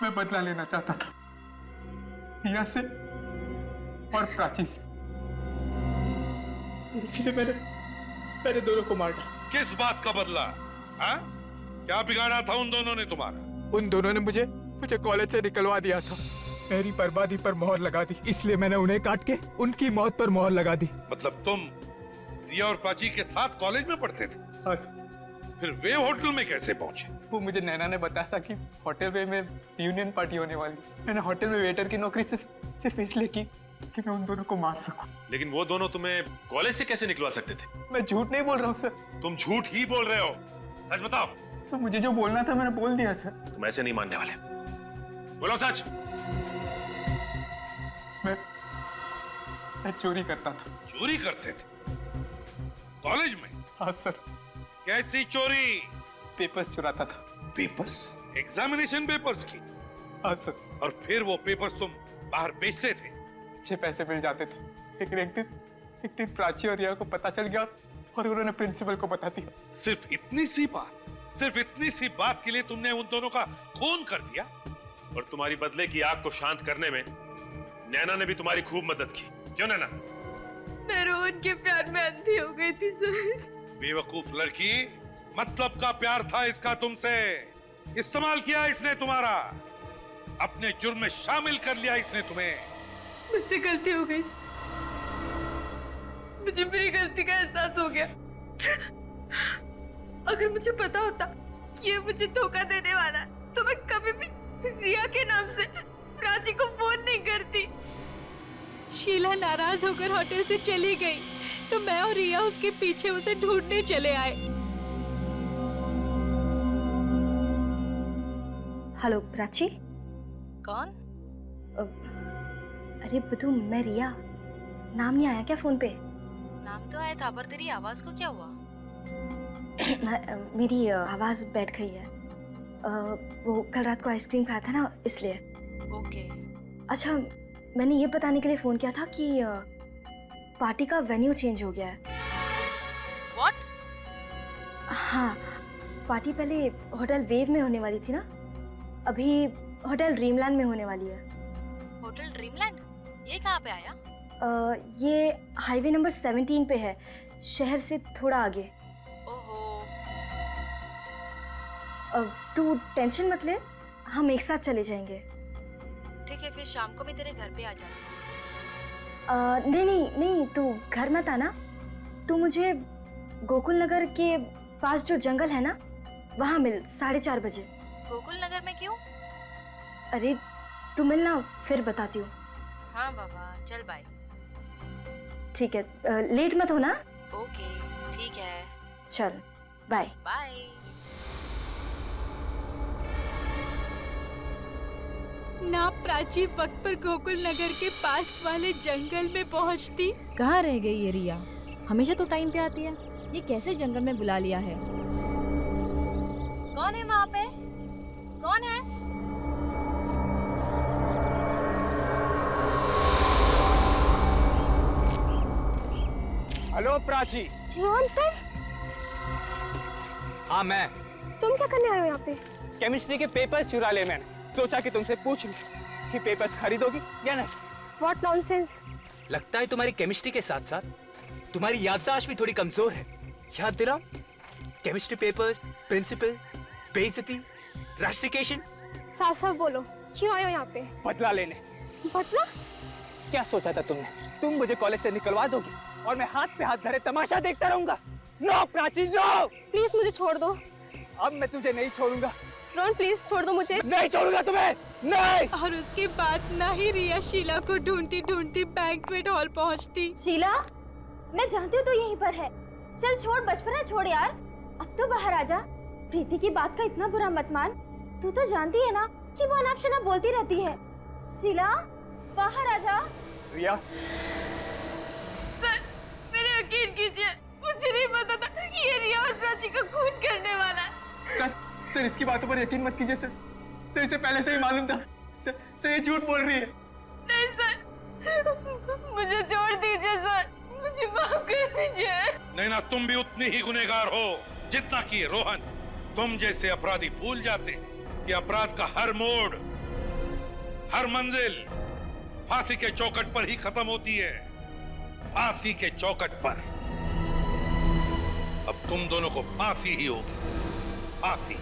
मैं बदला लेना चाहता था रिया से और प्राची से, इसलिए मैंने दोनों को मार डाला। किस बात का बदला? हाँ? क्या बिगाड़ा था उन दोनों ने तुम्हारा? उन दोनों ने मुझे कॉलेज से निकलवा दिया था, मेरी बर्बादी पर मोहर लगा दी, इसलिए मैंने उन्हें काट के उनकी मौत पर मोहर लगा दी। मतलब तुम रिया और प्राची के साथ कॉलेज में पढ़ते थे? हाँ सर। फिर वेव होटल में कैसे पहुंचे? वो मुझे नैना ने बताया था कि होटल वे में यूनियन पार्टी होने वाली। मैंने होटल में वेटर की नौकरी सिर्फ इसलिए की कि मैं उन दोनों को मार सकूं। लेकिन वो दोनों तुम्हें कॉलेज से कैसे निकलवा सकते थे? मैं झूठ नहीं बोल रहा हूँ सर। तुम झूठ ही बोल रहे हो, सच बताओ। सर, मुझे जो बोलना था मैंने बोल दिया सर। तुम ऐसे नहीं मानने वाले, बोलो सच। मैं चोरी करता था। चोरी करते थे कॉलेज में? हाँ सर। कैसी चोरी? पेपर्स चुराता था। पेपर्स? एग्जामिनेशन पेपर्स की? हाँ सर। और फिर वो पेपर्स तुम बाहर बेचते थे? अच्छे पैसे मिल जाते थे, लेकिन एक दिन प्राची और रिया को पता चल गया और उन्होंने प्रिंसिपल को बता दिया। सिर्फ इतनी सी बात के लिए तुमने उन दोनों का खून कर दिया? और तुम्हारी बदले की आग को शांत करने में नैना ने भी तुम्हारी खूब मदद की, क्यों नैना? मैं रोहन के प्यार में अंधी हो गई थी सर। बेवकूफ लड़की, मतलब का प्यार था इसका तुमसे, इस्तेमाल किया इसने तुम्हारा, अपने जुर्म में शामिल कर लिया इसने तुम्हें। मुझसे गलती हो गई, मुझे मेरी गलती का एहसास हो गया। अगर मुझे पता होता कि ये मुझे धोखा देने वाला है तो मैं कभी भी रिया के नाम से प्राची को फोन नहीं करती। शीला नाराज होकर होटल से चली गई तो मैं और रिया उसके पीछे उसे ढूंढने चले आए। हेलो प्राची। कौन? अरे बधू, मैं रिया। नाम नहीं आया क्या फोन पे? नाम तो आया था, पर तेरी आवाज को क्या हुआ? मेरी आवाज बैठ गई है। वो कल रात को आइसक्रीम खाया था ना, इसलिए। ओके। अच्छा, मैंने ये बताने के लिए फोन किया था कि पार्टी का वेन्यू चेंज हो गया है। What? हाँ, पार्टी पहले होटल वेव में होने वाली थी ना, अभी होटल ड्रीमलैंड में होने वाली है। Hotel dreamland? ये कहाँ पे आया? ये हाईवे नंबर 17 पे है, शहर से थोड़ा आगे। ओहो। तू टेंशन मत ले, हम एक साथ चले जाएंगे। ठीक है, फिर शाम को मैं तेरे घर पे आ जाती हूँ। नहीं, तू घर मत आना। तू मुझे गोकुल नगर के पास जो जंगल है ना, वहाँ मिल 4:30 बजे। गोकुल नगर में क्यों? अरे तू मिलना, फिर बताती हूँ। हाँ बाबा, चल बाय। ठीक है, लेट मत होना। ओके, ठीक है। चल, बाय। बाय। ना प्राची वक्त पर गोकुल नगर के पास वाले जंगल में पहुंचती। कहाँ रह गई ये रिया? हमेशा तो टाइम पे आती है, ये कैसे जंगल में बुला लिया है? कौन है वहाँ पे? कौन है? हेलो प्राची। रोहन तुम? हाँ मैं। तुम क्या करने आए हो यहाँ पे? केमिस्ट्री के पेपर्स चुरा ले मैंने। सोचा कि तुमसे पूछ लूं कि पेपर्स खरीदोगी या नहीं। What nonsense? लगता है तुम्हारी केमिस्ट्री के साथ साथ तुम्हारी याददाश्त भी थोड़ी कमजोर है। याद दिलाओ, केमिस्ट्री पेपर्स, प्रिंसिपल, बेइज्जती, रास्टिकेशन। साफ साफ बोलो, क्यों आए हो यहाँ पे? बदला लेने। बदला? क्या सोचा था तुमने? तुम मुझे कॉलेज से निकलवा दोगी और मैं हाथ पे हाथ धरे तमाशा देखता रहूंगा? No Prachi no. प्लीज मुझे छोड़ दो। अब मैं तुझे नहीं छोड़ूंगा। रोहन प्लीज छोड़ दो मुझे। नहीं छोड़ूंगा तुम्हें, नहीं। और उसके बाद ना ही रिया शीला को ढूंढती ढूंढती बैंक्वेट हॉल पहुंचती। शीला, मैं जानती हूँ तो यहीं पर है। चल छोड़, बचपना छोड़ यार, अब तो बाहर आ जा। प्रीति की बात का इतना बुरा मत मान। तू तो जानती है ना कि वो अनाप शनाप बोलती रहती है। शीला, बाहर आ जा। रिया, सर, मेरे यकीन कीजिए, मुझे नहीं पता था कि ये रिया और प्राची का खून करने वाला है। सर इसकी बातों पर यकीन मत कीजिए सर। सर इसे पहले से ही मालूम था। सर ये झूठ बोल रही है। नहीं सर, मुझे छोड़ दीजिए सर, मुझे माफ कर दीजिए। नैना, तुम भी उतनी ही गुनहगार हो जितना कि रोहन। तुम जैसे अपराधी भूल जाते हैं कि अपराध का हर मोड़, हर मंजिल फांसी के चौखट पर ही खत्म होती है। फांसी के चौखट पर। अब तुम दोनों को फांसी ही होगी, फांसी।